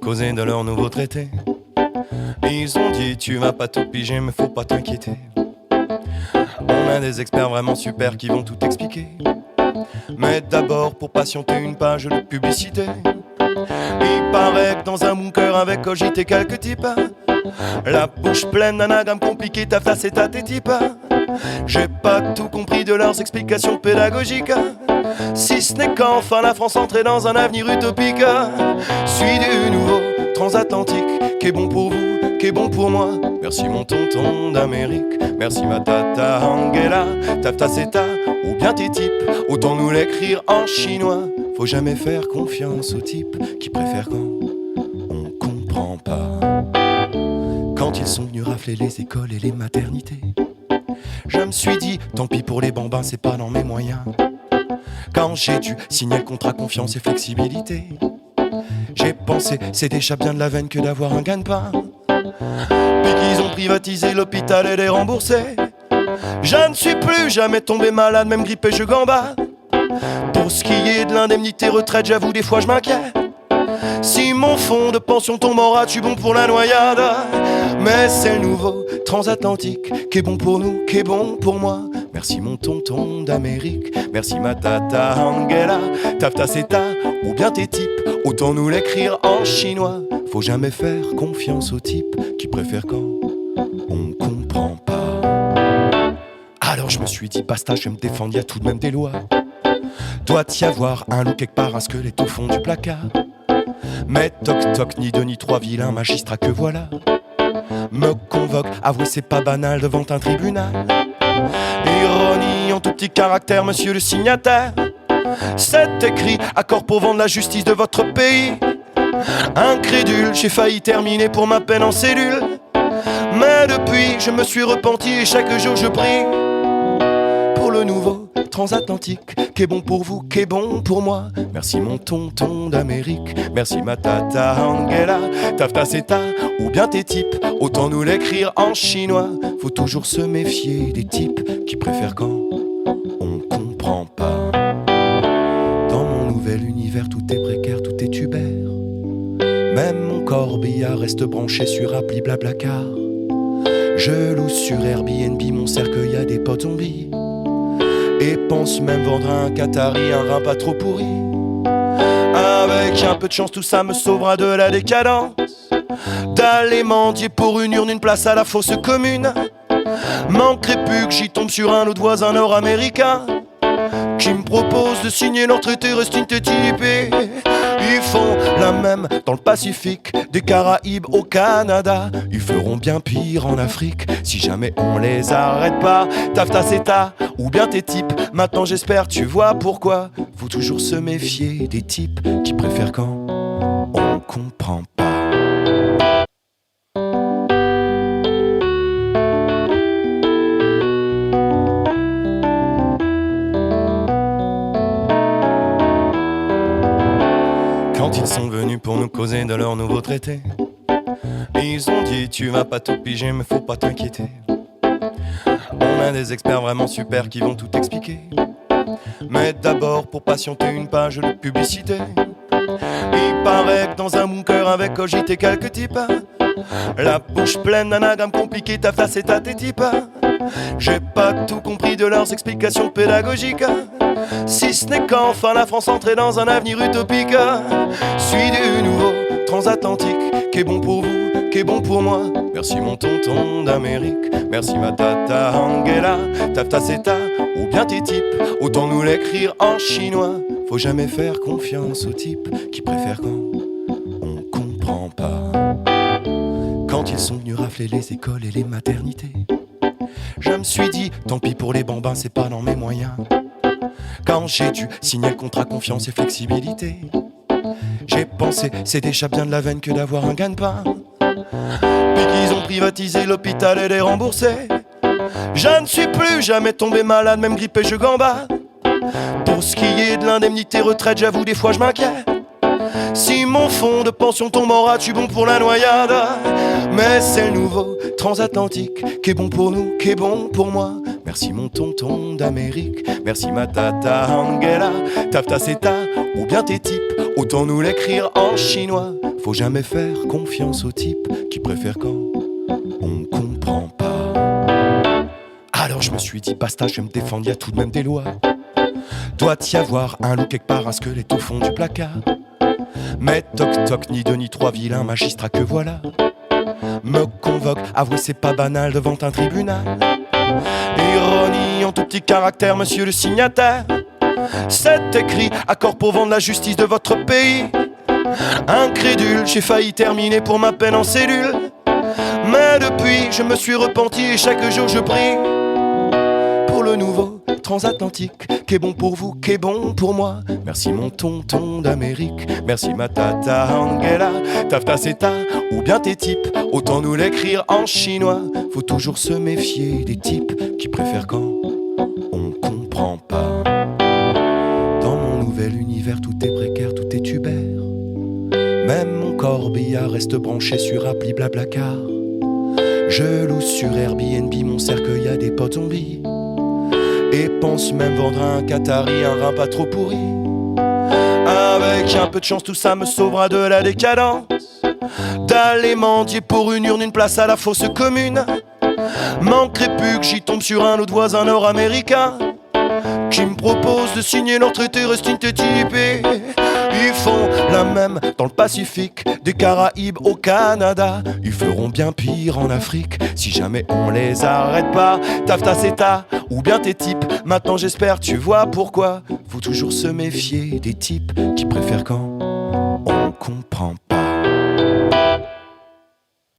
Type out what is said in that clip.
causer de leur nouveau traité. Ils ont dit tu vas pas tout piger mais faut pas t'inquiéter. On a des experts vraiment super qui vont tout expliquer. Mais d'abord pour patienter une page de publicité. Il paraît que dans un bunker avec cogité quelques types, la bouche pleine d'anagrammes compliqués, ta face et ta types. J'ai pas tout compris de leurs explications pédagogiques, si ce n'est qu'enfin la France entrait dans un avenir utopique. Suis du nouveau transatlantique, qui est bon pour vous, qui est bon pour moi. Merci mon tonton d'Amérique, merci ma tata Angela, tafta seta ou bien tes types, autant nous l'écrire en chinois. Faut jamais faire confiance aux types qui préfèrent quand on comprend pas. Quand ils sont venus rafler les écoles et les maternités, je me suis dit, tant pis pour les bambins, c'est pas dans mes moyens. Quand j'ai dû signer le contrat confiance et flexibilité, j'ai pensé, c'est déjà bien de la veine que d'avoir un gagne-pain. Puis qu'ils ont privatisé l'hôpital et les remboursé, je ne suis plus jamais tombé malade, même grippé je gambade. Pour ce qui est de l'indemnité retraite, j'avoue des fois je m'inquiète. Si mon fonds de pension tombe en rade, je suis bon pour la noyade. Mais c'est le nouveau transatlantique, qui est bon pour nous, qui est bon pour moi. Merci mon tonton d'Amérique, merci ma tata Angela, tafta seta ou bien tes types, autant nous l'écrire en chinois. Faut jamais faire confiance aux types qui préfèrent quand on comprend pas. Alors je me suis dit basta, je vais me défendre, y'a tout de même des lois. Doit y avoir un loup quelque part, un squelette au fond du placard. Mais toc toc, ni deux ni trois, vilains magistrats que voilà me convoque, avouez c'est pas banal devant un tribunal. Ironie en tout petit caractère, monsieur le signataire. C'est écrit, accord pour vendre la justice de votre pays. Incrédule, j'ai failli terminer pour ma peine en cellule. Mais depuis, je me suis repenti et chaque jour je prie pour le nouveau transatlantique, qui est bon pour vous, qui est bon pour moi. Merci mon tonton d'Amérique, merci ma tata Angela, tafta seta ou bien tes types, autant nous l'écrire en chinois. Faut toujours se méfier des types qui préfèrent quand on comprend pas. Dans mon nouvel univers, tout est précaire, tout est tubaire. Même mon corbillard reste branché sur appli Blablacar. Je loue sur Airbnb mon cercueil à des potes zombies, et pense même vendre un Qatari, un rein pas trop pourri. Avec un peu de chance, tout ça me sauvera de la décadence, d'aller mendier pour une urne, une place à la fosse commune. Manquerait plus que j'y tombe sur un autre voisin nord-américain qui me propose de signer leur traité, reste une tétipée. Ils font la même dans le Pacifique, des Caraïbes au Canada. Ils feront bien pire en Afrique si jamais on les arrête pas. Tafta seta ou bien tes types, maintenant j'espère tu vois pourquoi. Faut toujours se méfier des types qui préfèrent quand on comprend pas. Quand ils sont venus pour nous causer de leur nouveau traité, ils ont dit tu vas pas tout piger mais faut pas t'inquiéter. On a des experts vraiment super qui vont tout expliquer. Mais d'abord pour patienter une page de publicité. Il paraît que dans un bunker avec cogité quelques types, la bouche pleine d'anagrammes compliqués, ta face et ta types. J'ai pas tout compris de leurs explications pédagogiques, si ce n'est qu'enfin la France entrait dans un avenir utopique. Suis du nouveau transatlantique, qui est bon pour vous, qui est bon pour moi. Merci mon tonton d'Amérique, merci ma tata Angela, tafta seta ou bien tes types, autant nous l'écrire en chinois. Faut jamais faire confiance aux types qui préfèrent quand on comprend pas. Quand ils sont venus rafler les écoles et les maternités, je me suis dit, tant pis pour les bambins, c'est pas dans mes moyens. Quand j'ai dû signer le contrat confiance et flexibilité, j'ai pensé, c'est déjà bien de la veine que d'avoir un gagne-pain. Puis qu'ils ont privatisé l'hôpital et les remboursé, je ne suis plus jamais tombé malade, même grippé je gambade. Pour ce qui est de l'indemnité retraite, j'avoue des fois je m'inquiète. Si mon fonds de pension tombe en rade, je suis bon pour la noyade. Mais c'est le nouveau transatlantique, qui est bon pour nous, qui est bon pour moi. Merci mon tonton d'Amérique, merci ma tata Angela, tafta seta ou bien tes types, autant nous l'écrire en chinois. Faut jamais faire confiance aux types qui préfèrent quand on comprend pas. Alors je me suis dit basta, je vais me défendre, y'a tout de même des lois. Doit y avoir un loup quelque part, un squelette au fond du placard. Mais toc toc, ni deux ni trois, vilains magistrats que voilà me convoque, avouez c'est pas banal devant un tribunal. Ironie en tout petit caractère, monsieur le signataire. C'est écrit, accord pour vendre la justice de votre pays. Incrédule, j'ai failli terminer pour ma peine en cellule. Mais depuis, je me suis repenti et chaque jour je prie pour le nouveau transatlantique, qui est bon pour vous, qui est bon pour moi. Merci mon tonton d'Amérique, merci ma tata Angela, tafta seta ou bien tes types, autant nous l'écrire en chinois. Faut toujours se méfier des types qui préfèrent quand on comprend pas. Dans mon nouvel univers, tout est précaire, tout est tubère. Même mon corbillard reste branché sur appli Blablacar. Je loue sur Airbnb mon cercueil à des potes zombies. Et pense même vendre à un Qatari un rein pas trop pourri. Avec un peu de chance tout ça me sauvera de la décadence. D'aller mendier pour une urne, une place à la fosse commune. Manquerait plus que j'y tombe sur un autre voisin nord-américain qui me propose de signer leur traité resting typé. Ils font la même dans le Pacifique, des Caraïbes au Canada. Ils feront bien pire en Afrique si jamais on les arrête pas. Tafta seta ou bien tes types, maintenant j'espère tu vois pourquoi. Faut toujours se méfier des types qui préfèrent quand on comprend pas.